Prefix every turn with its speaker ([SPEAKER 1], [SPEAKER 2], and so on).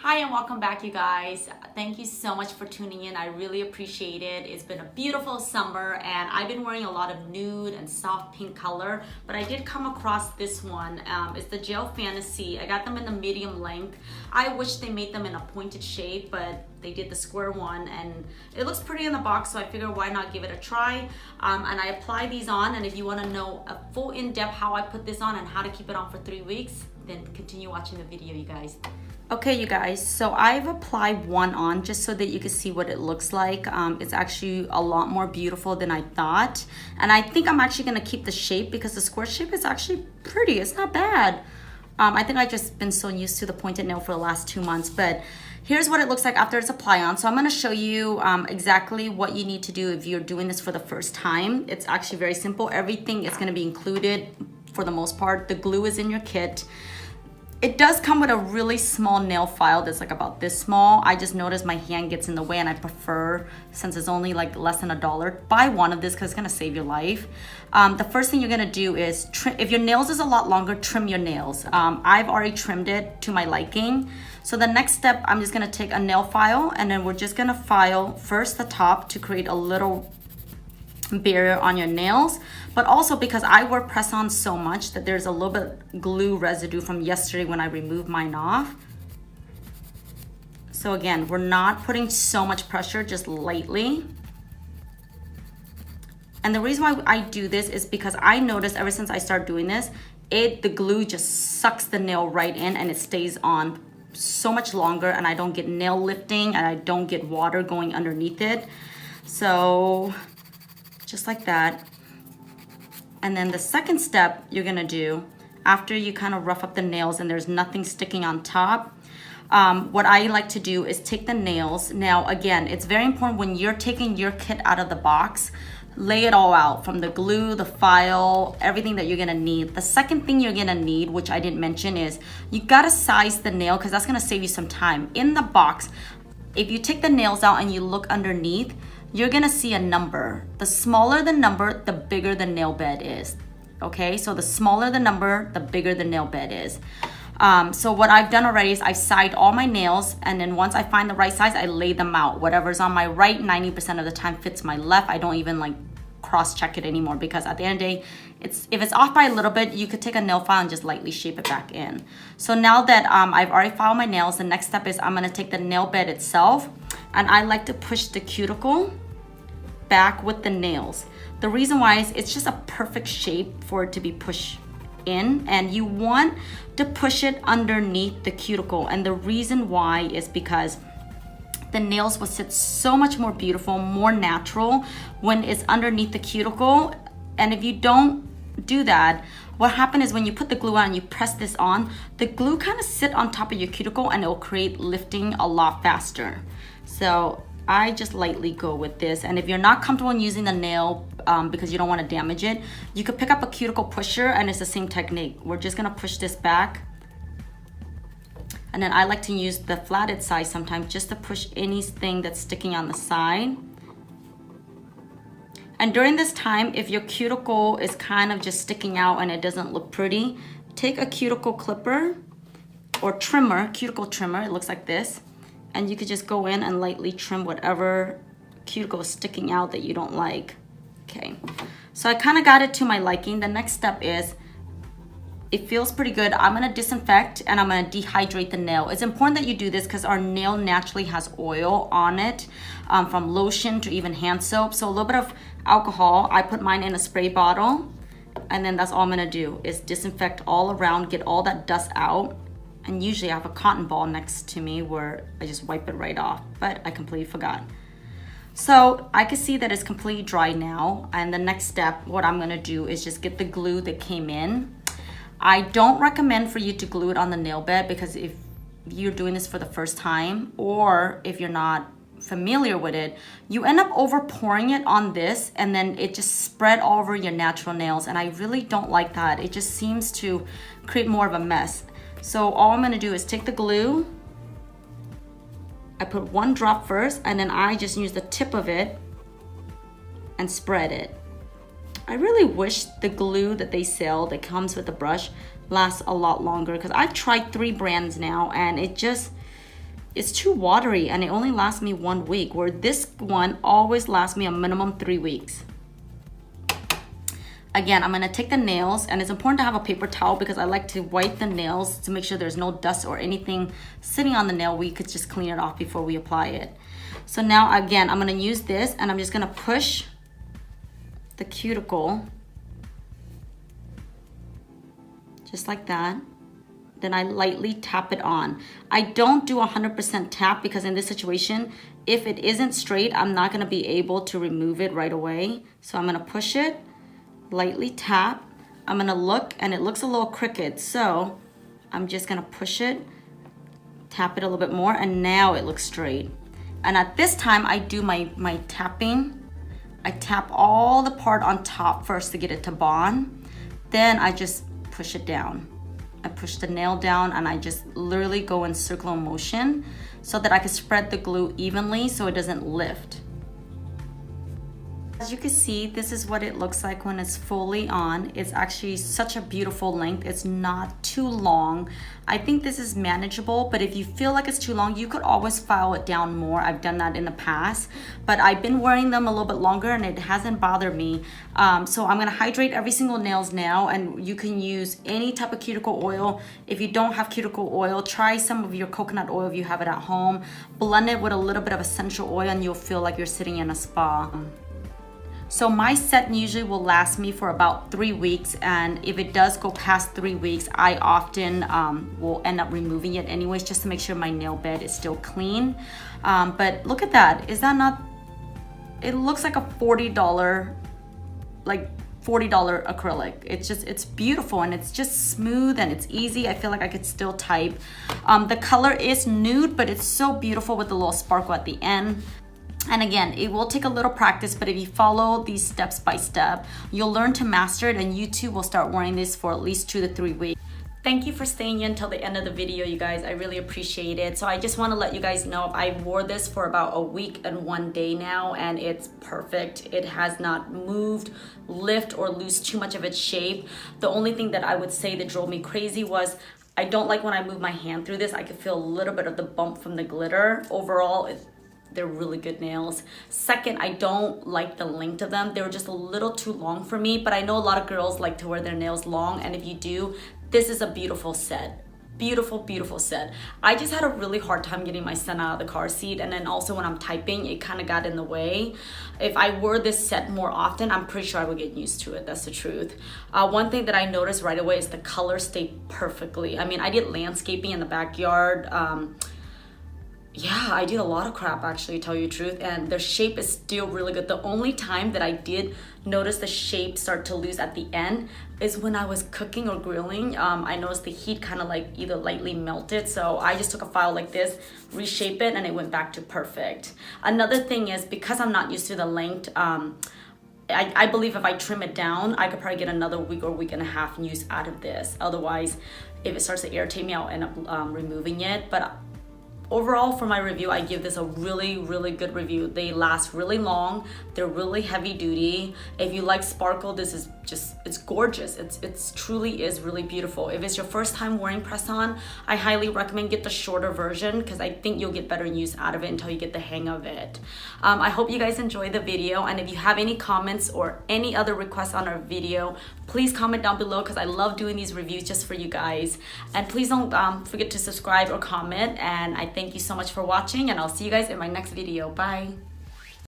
[SPEAKER 1] Hi and welcome back, you guys. Thank you so much for tuning in. I really appreciate it. It's been a beautiful summer and I've been wearing a lot of nude and soft pink color, but I did come across this one. It's the Gel Fantasy. I got them in the medium length. I wish they made them in a pointed shape, but they did the square one and it looks pretty in the box, so I figured why not give it a try. And I apply these on, and if you want to know a full in-depth how I put this on and how to keep it on for 3 weeks, then continue watching the video, you guys. Okay, you guys, so I've applied one on just so that you can see what it looks like. It's actually a lot more beautiful than I thought. And I think I'm actually gonna keep the shape because the square shape is actually pretty, it's not bad. I think I've just been so used to the pointed nail for the last 2 months, but here's what it looks like after it's applied on. So I'm gonna show you exactly what you need to do if you're doing this for the first time. It's actually very simple. Everything is gonna be included for the most part. The glue is in your kit. It does come with a really small nail file that's like about this small. I just noticed my hand gets in the way and I prefer, since it's only like less than $1, buy one of this because it's gonna save your life. The first thing you're gonna do is trim. If your nails is a lot longer, trim your nails. I've already trimmed it to my liking. So the next step, I'm just gonna take a nail file and then we're just gonna file first the top to create a little barrier on your nails, but also because I wear press-on so much that there's a little bit glue residue from yesterday when I removed mine off. So again, we're not putting so much pressure, just lightly. And the reason why I do this is because I noticed ever since I started doing this, the glue just sucks the nail right in and it stays on so much longer, and I don't get nail lifting and I don't get water going underneath it. So just like that. And then the second step you're gonna do after you kind of rough up the nails and there's nothing sticking on top, what I like to do is take the nails. Now again, it's very important when you're taking your kit out of the box, lay it all out, from the glue, the file, everything that you're gonna need. The second thing you're gonna need, which I didn't mention, is you gotta size the nail because that's gonna save you some time. In the box, if you take the nails out and you look underneath, you're gonna see a number. The smaller the number, the bigger the nail bed is. Okay, so the smaller the number, the bigger the nail bed is. So what I've done already is I've sized all my nails, and then once I find the right size, I lay them out. Whatever's on my right, 90% of the time fits my left. I don't even like cross-check it anymore, because at the end of the day, if it's off by a little bit, you could take a nail file and just lightly shape it back in. So now that I've already filed my nails, the next step is I'm gonna take the nail bed itself, and I like to push the cuticle back with the nails. The reason why is it's just a perfect shape for it to be pushed in, and you want to push it underneath the cuticle. And the reason why is because the nails will sit so much more beautiful, more natural when it's underneath the cuticle. And if you don't do that, what happens is when you put the glue on and you press this on, the glue kind of sit on top of your cuticle and it will create lifting a lot faster. So I just lightly go with this. And if you're not comfortable in using the nail because you don't want to damage it, you could pick up a cuticle pusher and it's the same technique. We're just gonna push this back. And then I like to use the flatted side sometimes just to push anything that's sticking on the side. And during this time, if your cuticle is kind of just sticking out and it doesn't look pretty, take a cuticle clipper or trimmer, cuticle trimmer, it looks like this. And you could just go in and lightly trim whatever cuticle is sticking out that you don't like. Okay, so I kind of got it to my liking. The next step is, it feels pretty good. I'm gonna disinfect and I'm gonna dehydrate the nail. It's important that you do this because our nail naturally has oil on it, from lotion to even hand soap. So a little bit of alcohol, I put mine in a spray bottle, and then that's all I'm gonna do is disinfect all around, get all that dust out. And usually I have a cotton ball next to me where I just wipe it right off, but I completely forgot. So I can see that it's completely dry now. And the next step, what I'm gonna do is just get the glue that came in. I don't recommend for you to glue it on the nail bed, because if you're doing this for the first time, or if you're not familiar with it, you end up over pouring it on this and then it just spread all over your natural nails. And I really don't like that. It just seems to create more of a mess. So all I'm gonna do is take the glue, I put 1 drop first, and then I just use the tip of it and spread it. I really wish the glue that they sell that comes with the brush lasts a lot longer, because I've tried 3 brands now and it just, it's too watery and it only lasts me 1 week, where this one always lasts me a minimum 3 weeks. Again, I'm gonna take the nails, and it's important to have a paper towel because I like to wipe the nails to make sure there's no dust or anything sitting on the nail. We could just clean it off before we apply it. So now again, I'm gonna use this and I'm just gonna push the cuticle just like that. Then I lightly tap it on. I don't do 100% tap because in this situation, if it isn't straight, I'm not gonna be able to remove it right away. So I'm gonna push it, lightly tap. I'm gonna look and it looks a little crooked. So I'm just gonna push it, tap it a little bit more, and now it looks straight. And at this time, I do my tapping. I tap all the part on top first to get it to bond. Then I just push it down. I push the nail down and I just literally go in circular motion so that I can spread the glue evenly so it doesn't lift. As you can see, this is what it looks like when it's fully on. It's actually such a beautiful length. It's not too long. I think this is manageable, but if you feel like it's too long, you could always file it down more. I've done that in the past, but I've been wearing them a little bit longer and it hasn't bothered me. So I'm gonna hydrate every single nails now, and you can use any type of cuticle oil. If you don't have cuticle oil, try some of your coconut oil if you have it at home. Blend it with a little bit of essential oil and you'll feel like you're sitting in a spa. So my set usually will last me for about 3 weeks, and if it does go past 3 weeks, I often will end up removing it anyways just to make sure my nail bed is still clean. But look at that. Is that not, it looks like a $40, like $40 acrylic. It's beautiful and it's just smooth and it's easy. I feel like I could still type. The color is nude, but it's so beautiful with the little sparkle at the end. And again, it will take a little practice, but if you follow these steps by step, you'll learn to master it, and you too will start wearing this for at least 2 to 3 weeks. Thank you for staying in until the end of the video, you guys. I really appreciate it. So I just want to let you guys know I wore this for about a week and 1 day now, and it's perfect. It has not moved, lift, or lose too much of its shape. The only thing that I would say that drove me crazy was I don't like when I move my hand through this. I could feel a little bit of the bump from the glitter. Overall, they're really good nails. Second, I don't like the length of them. They were just a little too long for me, but I know a lot of girls like to wear their nails long, and if you do, this is a beautiful set. Beautiful, beautiful set. I just had a really hard time getting my son out of the car seat, and then also when I'm typing, it kind of got in the way. If I wore this set more often, I'm pretty sure I would get used to it. That's the truth. One thing that I noticed right away is the color stayed perfectly. I mean, I did landscaping in the backyard. Yeah, I did a lot of crap actually, to tell you the truth, and the shape is still really good. The only time that I did notice the shape start to lose at the end is when I was cooking or grilling. I noticed the heat kind of like either lightly melted, so I just took a file like this, reshape it, and it went back to perfect. Another thing is, because I'm not used to the length, I believe if I trim it down, I could probably get another week or week and a half use out of this. Otherwise, if it starts to irritate me, I'll end up removing it. But overall, for my review, I give this a really, really good review. They last really long. They're really heavy duty. If you like sparkle, this is just, it's gorgeous. It's truly is really beautiful. If it's your first time wearing press-on, I highly recommend get the shorter version because I think you'll get better use out of it until you get the hang of it. I hope you guys enjoyed the video, and if you have any comments or any other requests on our video, please comment down below because I love doing these reviews just for you guys. And please don't forget to subscribe or comment, and I thank you so much for watching, and I'll see you guys in my next video. Bye.